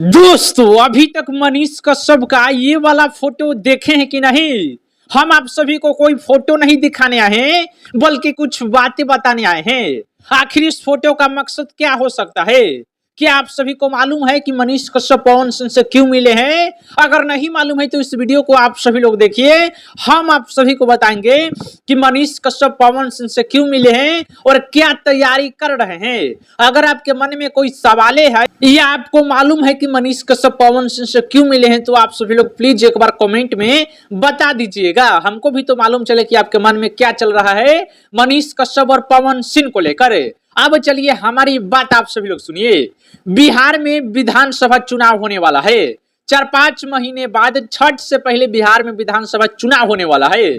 दोस्तों अभी तक मनीष कश्यप का ये वाला फोटो देखे हैं कि नहीं। हम आप सभी को कोई फोटो नहीं दिखाने आए हैं बल्कि कुछ बातें बताने आए हैं। आखिर इस फोटो का मकसद क्या हो सकता है? क्या आप सभी को मालूम है कि मनीष कश्यप पवन सिंह से क्यों मिले हैं? अगर नहीं मालूम है तो इस वीडियो को आप सभी लोग देखिए। हम आप सभी को बताएंगे कि मनीष कश्यप पवन सिंह से क्यों मिले हैं और क्या तैयारी कर रहे हैं। अगर आपके मन में कोई सवाल है या आपको मालूम है कि मनीष कश्यप पवन सिंह से क्यों मिले हैं तो आप सभी लोग प्लीज एक बार कमेंट में बता दीजिएगा। हमको भी तो मालूम चले कि आपके मन में क्या चल रहा है मनीष कश्यप और पवन सिंह को लेकर। अब चलिए हमारी बात आप सभी लोग सुनिए। बिहार में विधानसभा चुनाव होने वाला है। 4-5 महीने बाद छठ से पहले बिहार में विधानसभा चुनाव होने वाला है।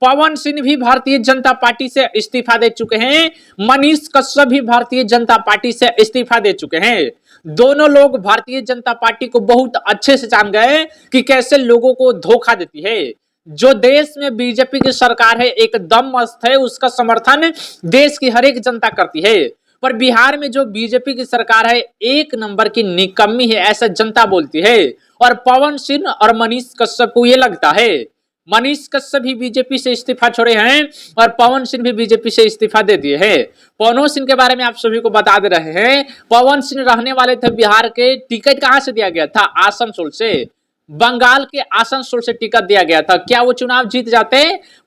पवन सिंह भी भारतीय जनता पार्टी से इस्तीफा दे चुके हैं। मनीष कश्यप भी भारतीय जनता पार्टी से इस्तीफा दे चुके हैं। दोनों लोग भारतीय जनता पार्टी को बहुत अच्छे से जान गए कि कैसे लोगों को धोखा देती है। जो देश में बीजेपी की सरकार है एकदम मस्त है, उसका समर्थन देश की हर एक जनता करती है। पर बिहार में जो बीजेपी की सरकार है एक नंबर की निकम्मी है ऐसा जनता बोलती है। और पवन सिंह और मनीष कश्यप को ये लगता है। मनीष कश्यप भी बीजेपी से इस्तीफा छोड़े हैं और पवन सिंह भी बीजेपी से इस्तीफा दे दिए हैं। पवन सिंह के बारे में आप सभी को बता दे रहे हैं। पवन सिंह रहने वाले थे बिहार के, टिकट कहां से दिया गया था? आसनसोल से, बंगाल के आसनसोल से टिकट दिया गया था। क्या वो चुनाव जीत जाते?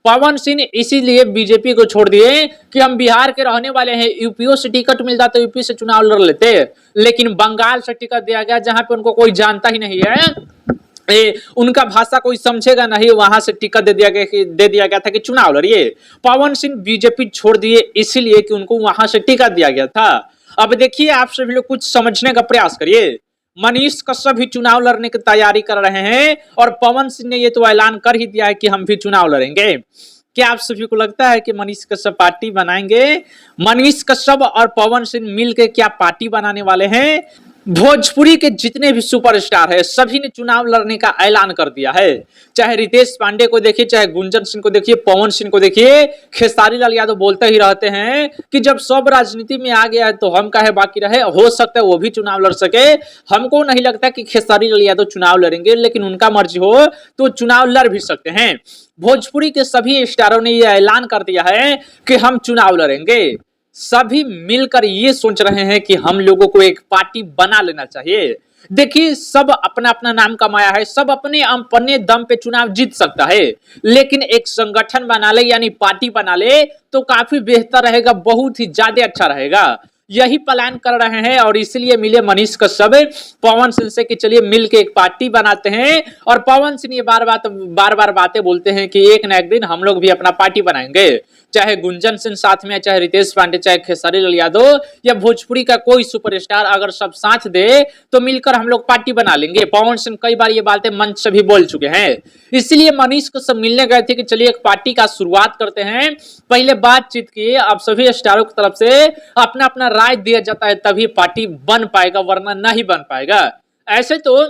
पवन सिंह इसीलिए बीजेपी को छोड़ दिए कि हम बिहार के रहने वाले हैं, यूपीओ से टिकट मिल जाता, यूपी से चुनाव लड़ लेते। लेकिन बंगाल से टिकट दिया गया जहां पे उनको कोई जानता ही नहीं है, उनका भाषा कोई समझेगा नहीं, वहां से टिकट दे दिया गया था कि चुनाव लड़िए। पवन सिंह बीजेपी छोड़ दिए इसीलिए कि उनको वहां से टिकट दिया गया था। अब देखिए आप सभी लोग कुछ समझने का प्रयास करिए। मनीष कश्यप भी चुनाव लड़ने की तैयारी कर रहे हैं और पवन सिंह ने ये तो ऐलान कर ही दिया है कि हम भी चुनाव लड़ेंगे। क्या आप सभी को लगता है कि मनीष कश्यप पार्टी बनाएंगे? मनीष कश्यप और पवन सिंह मिलकर क्या पार्टी बनाने वाले हैं? भोजपुरी के जितने भी सुपरस्टार है सभी ने चुनाव लड़ने का ऐलान कर दिया है। चाहे रितेश पांडे को देखिए, चाहे गुंजन सिंह को देखिए, पवन सिंह को देखिए, खेसारी लाल यादव बोलते ही रहते हैं कि जब सब राजनीति में आ गया है तो हम काहे बाकी रहे। हो सकता है वो भी चुनाव लड़ सके। हमको नहीं लगता कि खेसारी लाल यादव चुनाव लड़ेंगे, लेकिन उनका मर्जी हो तो चुनाव लड़ भी सकते हैं। भोजपुरी के सभी स्टारों ने यह ऐलान कर दिया है कि हम चुनाव लड़ेंगे। सभी मिलकर ये सोच रहे हैं कि हम लोगों को एक पार्टी बना लेना चाहिए। देखिए सब अपना अपना नाम कमाया है, सब अपने अपने दम पे चुनाव जीत सकता है, लेकिन एक संगठन बना ले यानी पार्टी बना ले तो काफी बेहतर रहेगा, बहुत ही ज्यादा अच्छा रहेगा। यही प्लान कर रहे हैं और इसलिए मिले मनीष कश्यप पवन सिंह से कि चलिए मिलके एक पार्टी बनाते हैं। और पवन सिंह ये बार बार बातें बोलते हैं कि एक न एक दिन हम लोग भी अपना पार्टी बनाएंगे। चाहे गुंजन सिंह साथ में, चाहे रितेश पांडे, चाहे खेसारी लाल यादव या भोजपुरी का कोई सुपरस्टार, अगर सब साथ दे तो मिलकर हम लोग पार्टी बना लेंगे। पवन सिंह कई बार ये बातें मंच से भी बोल चुके हैं। इसलिए मनीष को सब मिलने गए थे कि चलिए एक पार्टी का शुरुआत करते हैं। पहले बातचीत की, अब सभी स्टारों की तरफ से अपना अपना राय दिया जाता है तभी पार्टी बन पाएगा, वरना नहीं बन पाएगा। ऐसे तो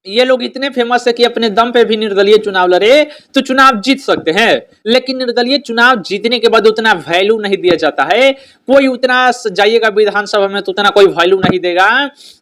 ये लोग इतने फेमस है कि अपने दम पे भी निर्दलीय चुनाव लड़े तो चुनाव जीत सकते हैं, लेकिन निर्दलीय चुनाव जीतने के बाद उतना वैल्यू नहीं दिया जाता है। कोई उतना जाइएगा विधानसभा में तो उतना कोई वैल्यू नहीं देगा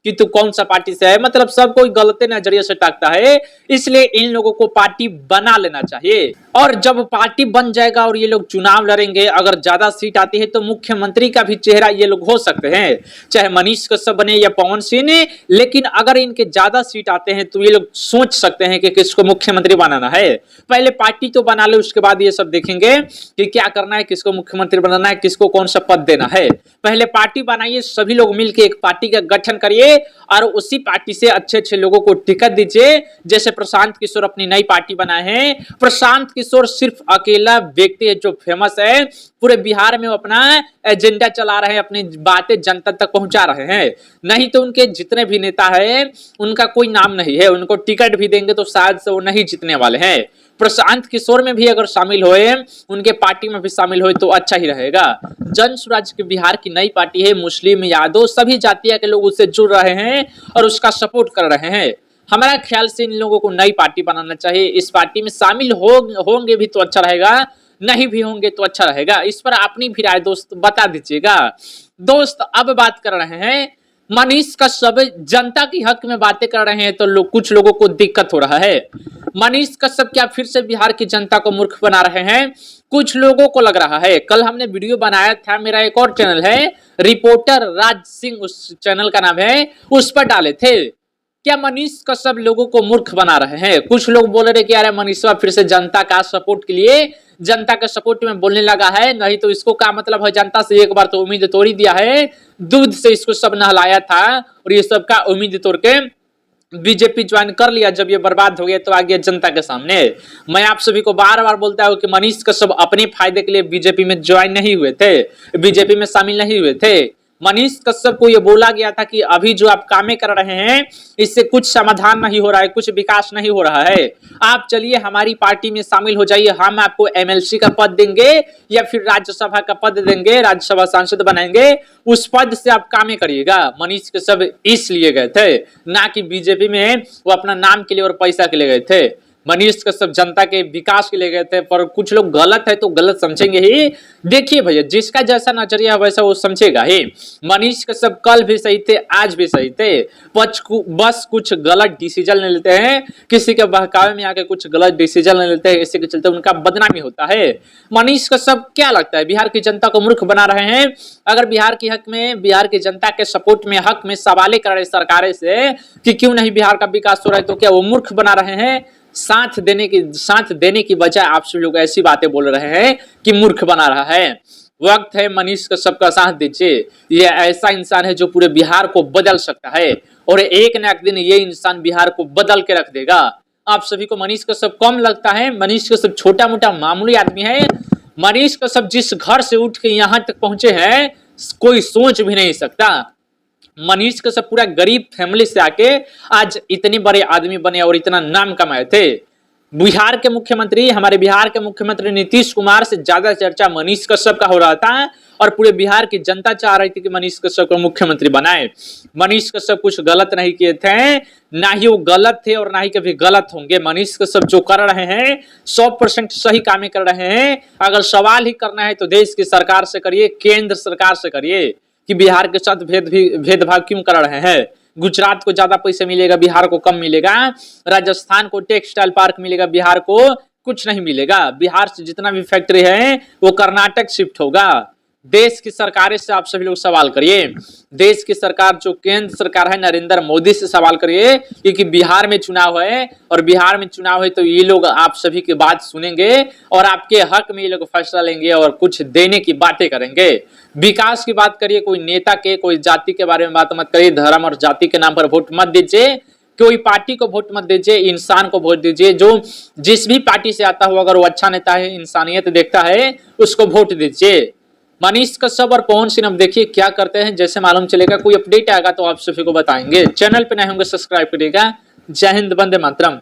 कि तू कौन सा पार्टी से है, मतलब सब कोई गलत नजरिए से ताकता है। इसलिए इन लोगों को पार्टी बना लेना चाहिए और जब पार्टी बन जाएगा और ये लोग चुनाव लड़ेंगे, अगर ज्यादा सीट आती है तो मुख्यमंत्री का भी चेहरा ये लोग हो सकते हैं, चाहे मनीष कश्यप बने या पवन सिंह। लेकिन अगर इनके ज्यादा सीट आते हैं तो ये लोग सोच सकते हैं कि किसको मुख्यमंत्री बनाना है। पहले पार्टी तो बना ले, उसके बाद ये सब देखेंगे कि क्या करना है, किसको मुख्यमंत्री बनाना है, किसको कौन सा पद देना है। पहले पार्टी बनाइए, सभी लोग मिलकर एक पार्टी का गठन करिए और उसी पार्टी से अच्छे अच्छे लोगों को टिकट दीजिए। जैसे प्रशांत किशोर अपनी नई पार्टी बनाए हैं। प्रशांत किशोर सिर्फ अकेला व्यक्ति है जो फेमस है, पूरे बिहार में वो अपना एजेंडा चला रहे हैं, अपनी बातें जनता तक पहुंचा रहे हैं। नहीं तो उनके जितने भी नेता है उनका कोई नाम नहीं है, उनको टिकट भी देंगे तो शायद से वो नहीं जीतने वाले हैं। प्रशांत किशोर में भी अगर शामिल होए, उनके पार्टी में भी शामिल होए तो अच्छा ही रहेगा। जन स्वराज की बिहार की नई पार्टी है, मुस्लिम यादव सभी जातियों के लोग उससे जुड़ रहे हैं और उसका सपोर्ट कर रहे हैं। हमारा ख्याल से इन लोगों को नई पार्टी बनाना चाहिए। इस पार्टी में शामिल होंगे भी तो अच्छा रहेगा, नहीं भी होंगे तो अच्छा रहेगा। इस पर अपनी भी राय दोस्त बता दीजिएगा। दोस्त अब बात कर रहे हैं मनीष कश्यप जनता की हक में बातें कर रहे हैं तो कुछ लोगों को दिक्कत हो रहा है। मनीष कश्यप क्या फिर से बिहार की जनता को मूर्ख बना रहे हैं? कुछ लोगों को लग रहा है। कल हमने वीडियो बनाया था, मेरा एक और चैनल है रिपोर्टर राज सिंह, उस चैनल का नाम है, उस पर डाले थे। क्या मनीष कश्यप लोगों को मूर्ख बना रहे हैं? कुछ लोग बोल रहे कि अरे मनीषा फिर से जनता का सपोर्ट के लिए, जनता के सपोर्ट में बोलने लगा है, नहीं तो इसको क्या मतलब है, जनता से एक बार तो उम्मीद तोड़ ही दिया है, दूध से इसको सब नहलाया था और ये सब का उम्मीद तोड़ के बीजेपी ज्वाइन कर लिया, जब ये बर्बाद हो गया तो आ गया जनता के सामने। मैं आप सभी को बार बार बोलता हूं कि मनीष कश्यप अपने फायदे के लिए बीजेपी में ज्वाइन नहीं हुए थे, बीजेपी में शामिल नहीं हुए थे। मनीष कश्यप को यह बोला गया था कि अभी जो आप कामें कर रहे हैं इससे कुछ समाधान नहीं हो रहा है, कुछ विकास नहीं हो रहा है, आप चलिए हमारी पार्टी में शामिल हो जाइए, हम आपको एमएलसी का पद देंगे या फिर राज्यसभा का पद देंगे, राज्यसभा सांसद बनाएंगे, उस पद से आप कामें करिएगा। मनीष कश्यप इसलिए गए थे, ना कि बीजेपी में वो अपना नाम के लिए और पैसा के लिए गए थे। मनीष कश्यप जनता के विकास के लिए गए थे, पर कुछ लोग गलत है तो गलत समझेंगे ही। देखिए भैया, जिसका जैसा नजरिया वैसा वो समझेगा ही। मनीष कश्यप कल भी सही थे, आज भी सही थे, बस कुछ गलत डिसीजन ले लेते हैं, किसी के बहकावे में आके कुछ गलत डिसीजन ले लेते हैं, इसी के चलते उनका बदनामी होता है। मनीष कश्यप क्या लगता है बिहार की जनता को मूर्ख बना रहे हैं? अगर बिहार की हक में, बिहार की जनता के सपोर्ट में, हक में सवाले कर रहे सरकारें से कि क्यों नहीं बिहार का विकास हो रहा है, तो क्या वो मूर्ख बना रहे हैं? साथ देने की बजाय आप सभी लोग ऐसी बातें बोल रहे हैं कि मूर्ख बना रहा है। वक्त है मनीष कश्यप का साथ दीजिए। ये ऐसा इंसान है जो पूरे बिहार को बदल सकता है और एक न एक दिन ये इंसान बिहार को बदल के रख देगा। आप सभी को मनीष कश्यप कम लगता है? मनीष कश्यप छोटा मोटा मामूली आदमी है। मनीष कश्यप जिस घर से उठ के यहां तक पहुंचे हैं कोई सोच भी नहीं सकता। मनीष कश्यप पूरा गरीब फैमिली से आके आज इतने बड़े आदमी बने और इतना नाम कमाए थे। बिहार के मुख्यमंत्री, हमारे बिहार के मुख्यमंत्री नीतीश कुमार से ज्यादा चर्चा मनीष कश्यप का हो रहा था और पूरे बिहार की जनता चाह रही थी कि मनीष कश्यप को मुख्यमंत्री बनाए। मनीष कश्यप कुछ गलत नहीं किए थे, ना ही वो गलत थे और ना ही कभी गलत होंगे। मनीष कश्यप जो कर रहे हैं 100% सही काम कर रहे हैं। अगर सवाल ही करना है तो देश की सरकार से करिए, केंद्र सरकार से करिए कि बिहार के साथ भेदभाव क्यों कर रहे हैं। गुजरात को ज्यादा पैसे मिलेगा, बिहार को कम मिलेगा। राजस्थान को टेक्सटाइल पार्क मिलेगा, बिहार को कुछ नहीं मिलेगा। बिहार से जितना भी फैक्ट्री है वो कर्नाटक शिफ्ट होगा। देश की सरकारें से आप सभी लोग सवाल करिए। देश की सरकार जो केंद्र सरकार है नरेंद्र मोदी से सवाल करिए, क्योंकि बिहार में चुनाव है और बिहार में चुनाव है तो ये लोग आप सभी की बात सुनेंगे और आपके हक में ये लोग फैसला लेंगे और कुछ देने की बातें करेंगे। विकास की बात करिए, कोई नेता के, कोई जाति के बारे में बात मत करिए। धर्म और जाति के नाम पर वोट मत दीजिए, कोई पार्टी को वोट मत दीजिए, इंसान को वोट दीजिए। जो जिस भी पार्टी से आता हो, अगर वो अच्छा नेता है, इंसानियत देखता है, उसको वोट दीजिए। मनीष कश्यप और पवन सिंह अब देखिए क्या करते हैं, जैसे मालूम चलेगा। कोई अपडेट आएगा तो आप सभी को बताएंगे। चैनल पे नए होंगे सब्सक्राइब करिएगा। जय हिंद, वंदे मातरम।